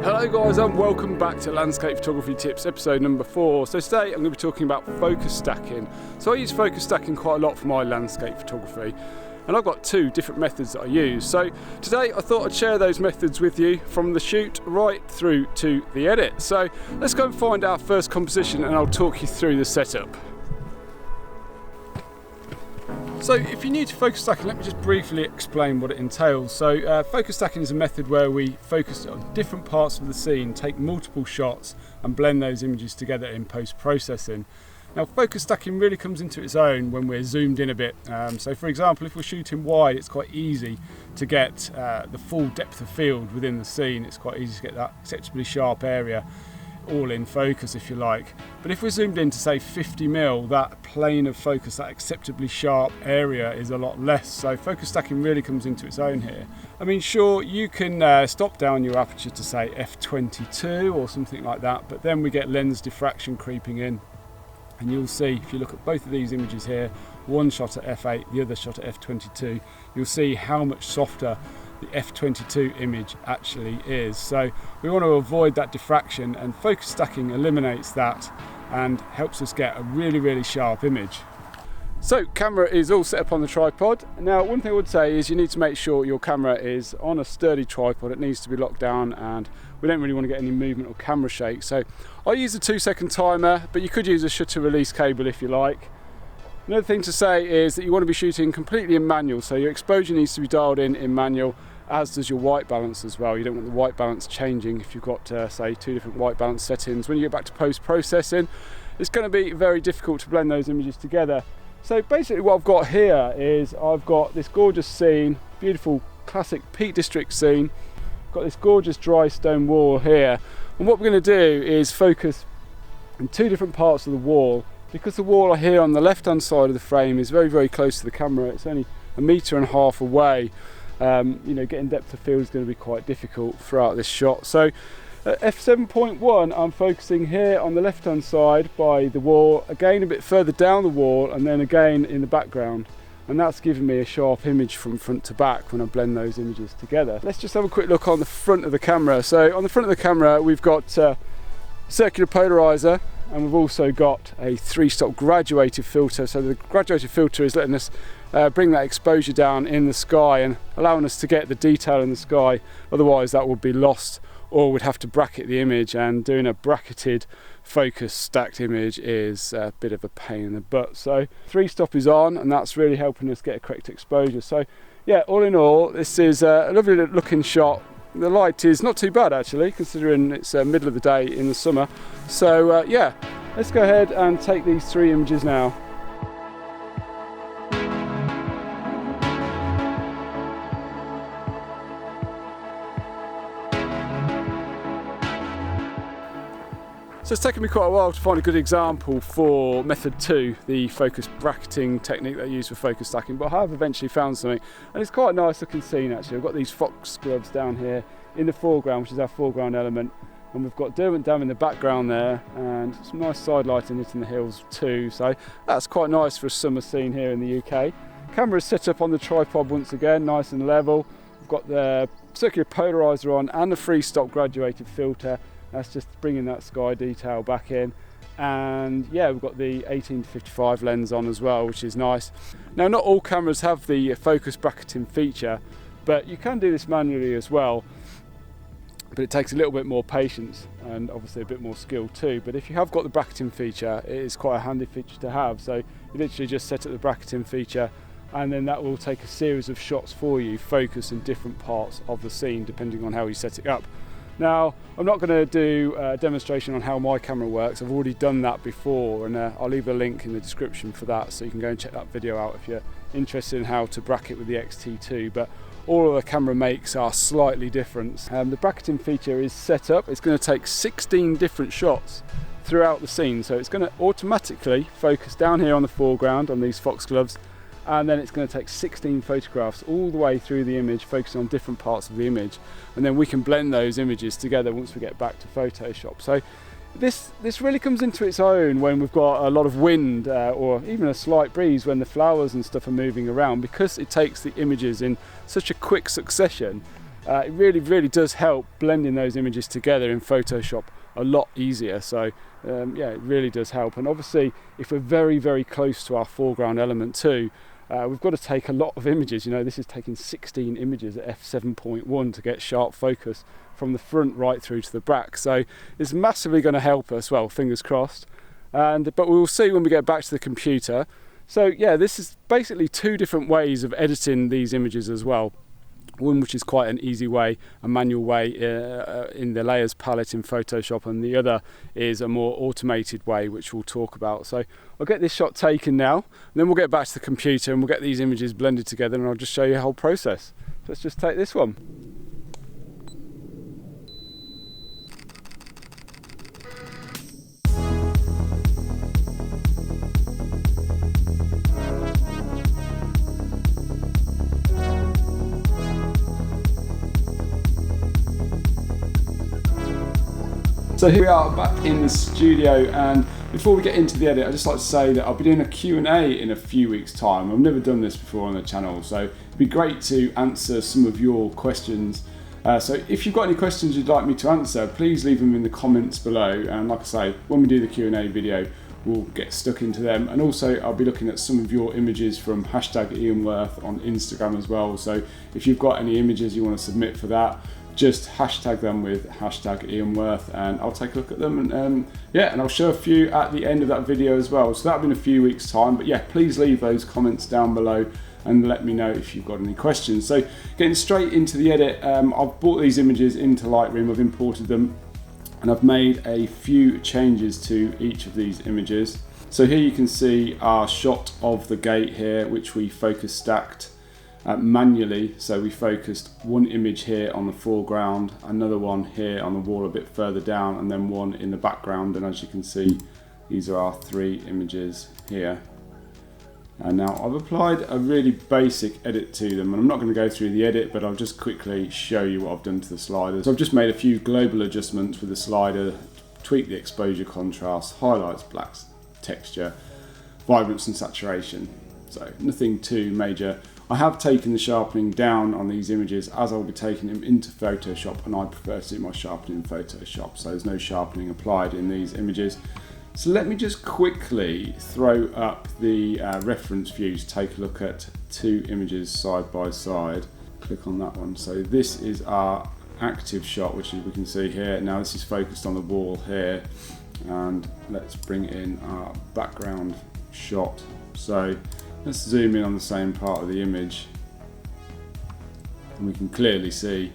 Hello guys and welcome back to Landscape Photography Tips episode number 4. So today I'm going to be talking about focus stacking. So I use focus stacking quite a lot for my landscape photography and I've got two different methods that I use. So today I thought I'd share those methods with you from the shoot right through to the edit. So let's go and find our first composition and I'll talk you through the setup. So if you're new to focus stacking, let me just briefly explain what it entails. So focus stacking is a method where we focus on different parts of the scene, take multiple shots and blend those images together in post-processing. Now focus stacking really comes into its own when we're zoomed in a bit. So for example, if we're shooting wide, it's quite easy to get the full depth of field within the scene. It's quite easy to get that acceptably sharp area all in focus, if you like. But if we're zoomed in to say 50mm, that plane of focus, that acceptably sharp area is a lot less. So focus stacking really comes into its own here. I mean, sure, you can stop down your aperture to say f22 or something like that, but then we get lens diffraction creeping in. And you'll see, if you look at both of these images here, one shot at f8, the other shot at f22, you'll see how much softer the f22 image actually is. So we want to avoid that diffraction, and focus stacking eliminates that and helps us get a really sharp image. So camera is all set up on the tripod. Now one thing I would say is you need to make sure your camera is on a sturdy tripod. It needs to be locked down and we don't really want to get any movement or camera shake. So I use a 2-second timer, but you could use a shutter release cable if you like. Another thing to say is that you want to be shooting completely in manual, so your exposure needs to be dialed in manual, as does your white balance as well. You don't want the white balance changing if you've got say 2 different white balance settings. When you get back to post-processing, it's going to be very difficult to blend those images together. So basically what I've got here is I've got this gorgeous scene, beautiful classic Peak District scene. I've got this gorgeous dry stone wall here, and what we're going to do is focus in 2 different parts of the wall. Because the wall here on the left hand side of the frame is very close to the camera, it's only 1.5 meters away. You know, getting depth of field is going to be quite difficult throughout this shot. So at f7.1 I'm focusing here on the left hand side by the wall, again a bit further down the wall and then again in the background, and that's giving me a sharp image from front to back when I blend those images together. Let's just have a quick look on the front of the camera. So on the front of the camera we've got circular polarizer, and we've also got a 3-stop graduated filter. So the graduated filter is letting us bring that exposure down in the sky and allowing us to get the detail in the sky. Otherwise that would be lost, or we'd have to bracket the image, and doing a bracketed focus stacked image is a bit of a pain in the butt. So 3-stop is on, and that's really helping us get a correct exposure. So yeah, all in all, this is a lovely looking shot. The light is not too bad actually, considering it's middle of the day in the summer. So yeah, let's go ahead and take these 3 images now. So it's taken me quite a while to find a good example for method 2, the focus bracketing technique that I use for focus stacking, but I have eventually found something, and it's quite a nice looking scene actually. I've got these foxgloves down here in the foreground, which is our foreground element, and we've got Derwent Dam in the background there, and some nice side lighting hitting the hills too, so that's quite nice for a summer scene here in the UK. Camera's set up on the tripod once again, nice and level. We've got the circular polarizer on and the 3-stop graduated filter. That's just bringing that sky detail back in, and yeah, we've got the 18-55 lens on as well, which is nice. Now not all cameras have the focus bracketing feature, but you can do this manually as well, but it takes a little bit more patience and obviously a bit more skill too. But if you have got the bracketing feature, it is quite a handy feature to have. So you literally just set up the bracketing feature, and then that will take a series of shots for you, focus in different parts of the scene depending on how you set it up. Now, I'm not going to do a demonstration on how my camera works. I've already done that before, and I'll leave a link in the description for that, so you can go and check that video out if you're interested in how to bracket with the X-T2. But all of the camera makes are slightly different. The bracketing feature is set up. It's going to take 16 different shots throughout the scene, so it's going to automatically focus down here on the foreground on these foxgloves, and then it's going to take 16 photographs all the way through the image, focusing on different parts of the image, and then we can blend those images together once we get back to Photoshop. So this really comes into its own when we've got a lot of wind or even a slight breeze, when the flowers and stuff are moving around, because it takes the images in such a quick succession. it really does help blending those images together in Photoshop a lot easier. So yeah, it really does help. And obviously if we're very close to our foreground element too, we've got to take a lot of images. You know, this is taking 16 images at f7.1 to get sharp focus from the front right through to the back. So it's massively going to help us, well, fingers crossed. But we'll see when we get back to the computer. So yeah, this is basically two different ways of editing these images as well. One which is quite an easy way, a manual way in the layers palette in Photoshop, and the other is a more automated way which we'll talk about. So I'll get this shot taken now, and then we'll get back to the computer and we'll get these images blended together, and I'll just show you the whole process. So let's just take this one. So here we are back in the studio, and before we get into the edit, I'd just like to say that I'll be doing a Q&A in a few weeks' time. I've never done this before on the channel, so it'd be great to answer some of your questions. So if you've got any questions you'd like me to answer, please leave them in the comments below, and like I say, when we do the Q&A video, we'll get stuck into them. And also I'll be looking at some of your images from #IanWorth on Instagram as well. So if you've got any images you want to submit for that, just hashtag them with #IanWorth, and I'll take a look at them, and yeah, and I'll show a few at the end of that video as well. So that'll be in a few weeks' time, but yeah, please leave those comments down below and let me know if you've got any questions. So getting straight into the edit, I've brought these images into Lightroom, I've imported them, and I've made a few changes to each of these images. So here you can see our shot of the gate here, which we focus stacked manually. So we focused one image here on the foreground, another one here on the wall a bit further down, and then one in the background. And as you can see, these are our three images here. And now I've applied a really basic edit to them, and I'm not going to go through the edit, but I'll just quickly show you what I've done to the sliders. So I've just made a few global adjustments with the slider, tweaked the exposure, contrast, highlights, blacks, texture, vibrance and saturation. So nothing too major. I have taken the sharpening down on these images as I'll be taking them into Photoshop, and I prefer to do my sharpening in Photoshop, so there's no sharpening applied in these images. So let me just quickly throw up the reference view to take a look at two images side by side. Click on that one. So this is our active shot, which we can see here. Now this is focused on the wall here, and let's bring in our background shot. So let's zoom in on the same part of the image, and we can clearly see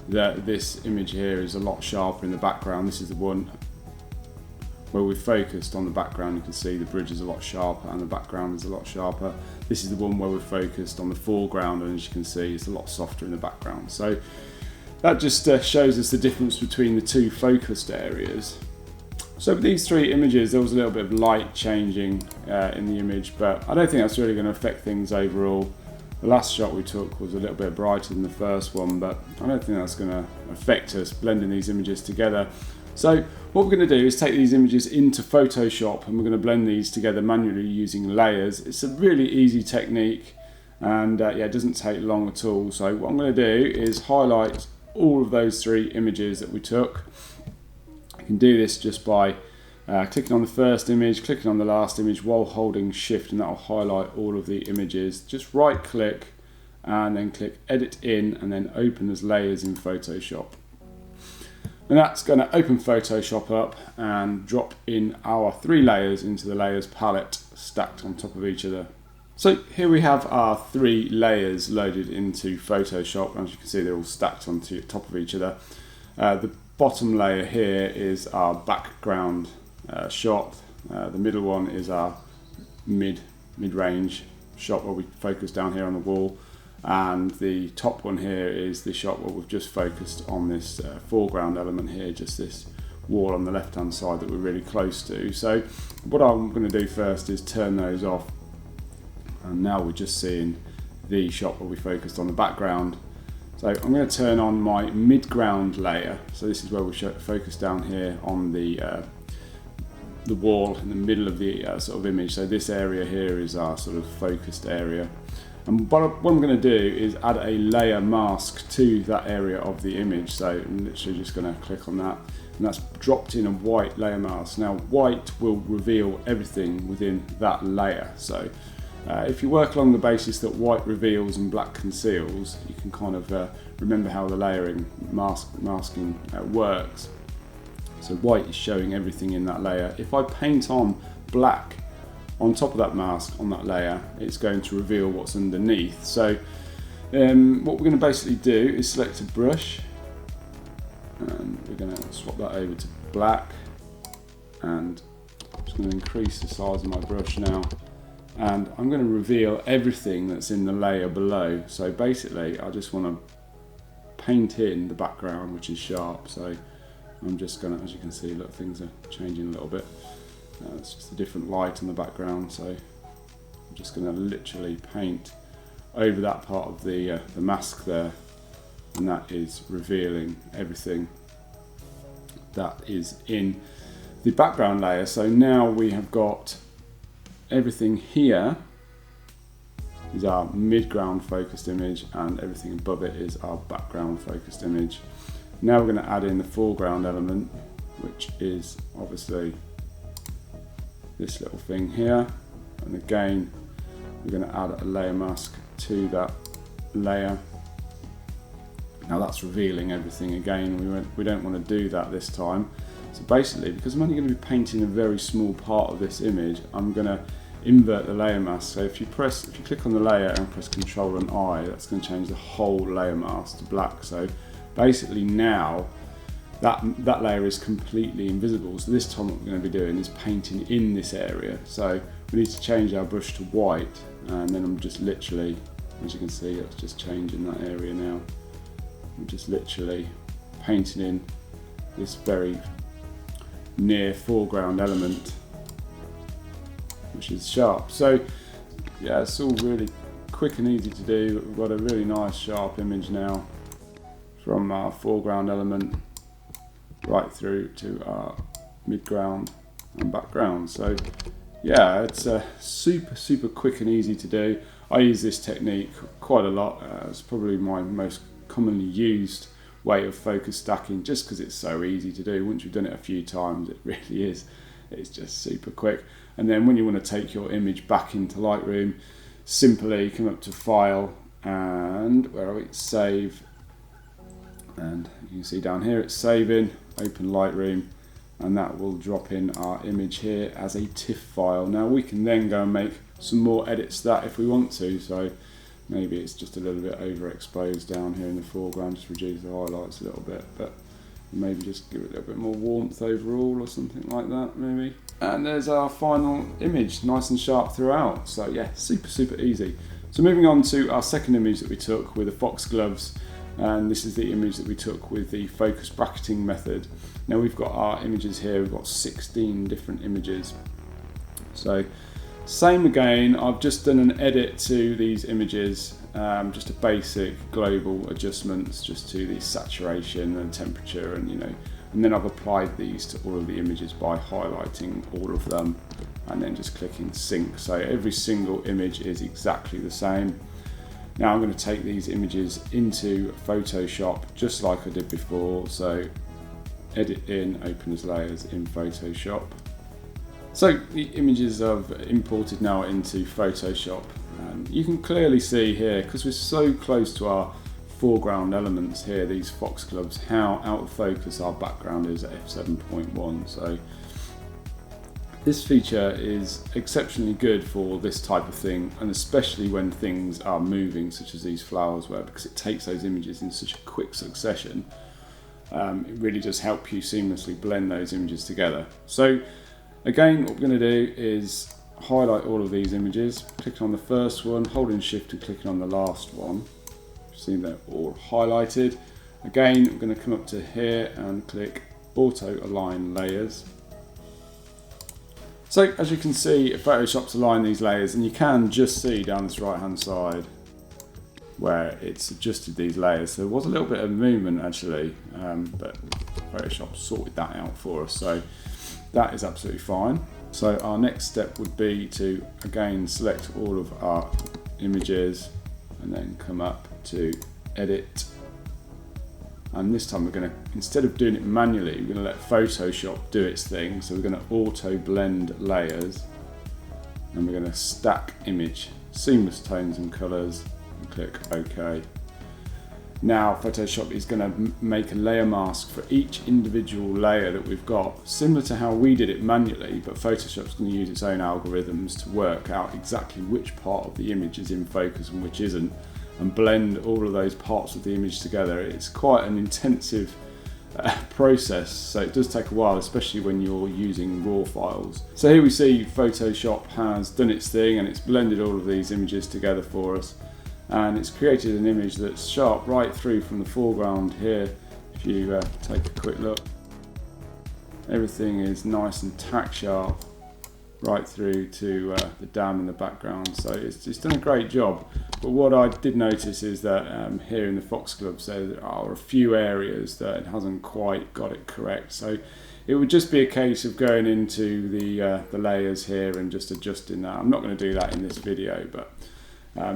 that this image here is a lot sharper in the background. This is the one where we're focused on the background. You can see the bridge is a lot sharper and the background is a lot sharper. This is the one where we're focused on the foreground, and as you can see, it's a lot softer in the background. So that just shows us the difference between the two focused areas. So with these three images, there was a little bit of light changing in the image, but I don't think that's really going to affect things overall. The last shot we took was a little bit brighter than the first one, but I don't think that's going to affect us blending these images together. So what we're going to do is take these images into Photoshop, and we're going to blend these together manually using layers. It's a really easy technique, and yeah, it doesn't take long at all. So what I'm going to do is highlight all of those three images that we took. You can do this just by clicking on the first image, clicking on the last image while holding shift, and that will highlight all of the images. Just right click and then click edit in, and then open as layers in Photoshop. And that's going to open Photoshop up and drop in our three layers into the layers palette stacked on top of each other. So here we have our three layers loaded into Photoshop. As you can see, they're all stacked on top of each other. The bottom layer here is our background shot. The middle one is our mid-range shot where we focus down here on the wall. And the top one here is the shot where we've just focused on this foreground element here, just this wall on the left hand side that we're really close to. So what I'm going to do first is turn those off, and now we're just seeing the shot where we focused on the background. So I'm going to turn on my midground layer. So this is where we focus down here on the wall in the middle of the sort of image. So this area here is our sort of focused area. And what I'm going to do is add a layer mask to that area of the image. So I'm literally just going to click on that, and that's dropped in a white layer mask. Now white will reveal everything within that layer. So if you work along the basis that white reveals and black conceals, you can kind of remember how the layering masking works. So white is showing everything in that layer. If I paint on black on top of that mask on that layer, it's going to reveal what's underneath. So what we're going to basically do is select a brush, and we're going to swap that over to black, and I'm just going to increase the size of my brush now, and I'm going to reveal everything that's in the layer below. So basically I just want to paint in the background, which is sharp. So I'm just going to, as you can see, look, things are changing a little bit. It's just a different light on the background, so I'm just going to literally paint over that part of the mask there, and that is revealing everything that is in the background layer. So now we have got everything here is our midground focused image, and everything above it is our background focused image. Now we're going to add in the foreground element, which is obviously this little thing here, and again we're going to add a layer mask to that layer. Now that's revealing everything again. We don't want to do that this time. So basically, because I'm only going to be painting a very small part of this image, I'm going to invert the layer mask. So if you click on the layer and press Ctrl and I, that's going to change the whole layer mask to black. So basically now that layer is completely invisible. So this time what we're going to be doing is painting in this area. So we need to change our brush to white, and then I'm just literally, as you can see, it's just changing that area now. I'm just literally painting in this very near foreground element, which is sharp. So yeah, it's all really quick and easy to do. We've got a really nice sharp image now from our foreground element right through to our midground and background. So yeah, it's super quick and easy to do. I use this technique quite a lot. It's probably my most commonly used way of focus stacking, just because it's so easy to do. Once you've done it a few times, it really is. It's just super quick. And then when you want to take your image back into Lightroom, simply come up to File and where are we? Save. And you can see down here it's saving. Open Lightroom, and that will drop in our image here as a TIFF file. Now we can then go and make some more edits to that if we want to. So maybe it's just a little bit overexposed down here in the foreground, just reduce the highlights a little bit, but maybe just give it a little bit more warmth overall or something like that maybe. And there's our final image, nice and sharp throughout. So yeah, super easy. So moving on to our second image that we took with the foxgloves, and this is the image that we took with the focus bracketing method. Now we've got our images here, we've got 16 different images. So same again, I've just done an edit to these images, just a basic global adjustments just to the saturation and temperature, and then I've applied these to all of the images by highlighting all of them and then just clicking sync. So every single image is exactly the same. Now I'm going to take these images into Photoshop just like I did before. So edit in, open as layers in Photoshop. So the images I've imported now into Photoshop. You can clearly see here, because we're so close to our foreground elements here, these foxgloves, how out of focus our background is at f7.1. So this feature is exceptionally good for this type of thing, and especially when things are moving, such as these flowers were, because it takes those images in such a quick succession. It really does help you seamlessly blend those images together. So again, what we're going to do is highlight all of these images, clicking on the first one, holding shift and clicking on the last one. You've seen they're all highlighted. Again, we're going to come up to here and click auto align layers. So as you can see, Photoshop's aligned these layers, and you can just see down this right hand side where it's adjusted these layers. So there was a little bit of movement actually, but Photoshop sorted that out for us. So that is absolutely fine. So our next step would be to again select all of our images, and then come up to edit. And this time we're going to, instead of doing it manually, we're going to let Photoshop do its thing. So we're going to auto blend layers, and we're going to stack image, seamless tones and colors, and click OK. Now Photoshop is going to make a layer mask for each individual layer that we've got, similar to how we did it manually, but Photoshop's going to use its own algorithms to work out exactly which part of the image is in focus and which isn't, and blend all of those parts of the image together. It's quite an intensive process, so it does take a while, especially when you're using raw files. So here we see Photoshop has done its thing and it's blended all of these images together for us, and it's created an image that's sharp right through from the foreground here. If you take a quick look, everything is nice and tack sharp right through to the dam in the background, so it's done a great job. But what I did notice is that here in the Foxglove there are a few areas that it hasn't quite got it correct, so it would just be a case of going into the layers here and just adjusting that. I'm not going to do that in this video, but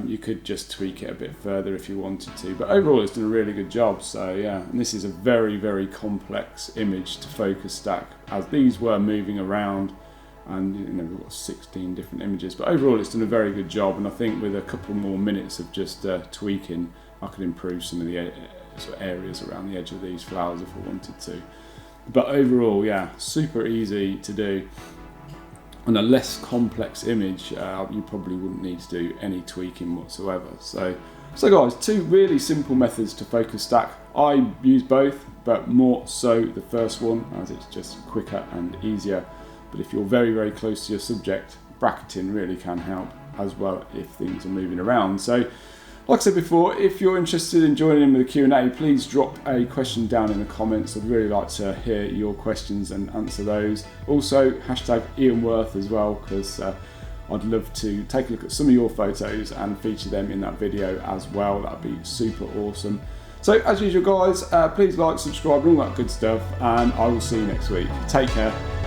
you could just tweak it a bit further if you wanted to, but overall it's done a really good job. So yeah, and this is a very, very complex image to focus stack, as these were moving around, and you know, we've got 16 different images, but overall it's done a very good job, and I think with a couple more minutes of just tweaking, I could improve some of the sort of areas around the edge of these flowers if I wanted to. But overall, yeah, super easy to do. On a less complex image, you probably wouldn't need to do any tweaking whatsoever. So guys, two really simple methods to focus stack. I use both, but more so the first one, as it's just quicker and easier. But if you're very, very close to your subject, bracketing really can help as well if things are moving around. So like I said before, if you're interested in joining in with the Q&A, please drop a question down in the comments. I'd really like to hear your questions and answer those. Also, hashtag Ian Worth as well, because I'd love to take a look at some of your photos and feature them in that video as well. That'd be super awesome. So as usual guys, please like, subscribe and all that good stuff, and I will see you next week. Take care.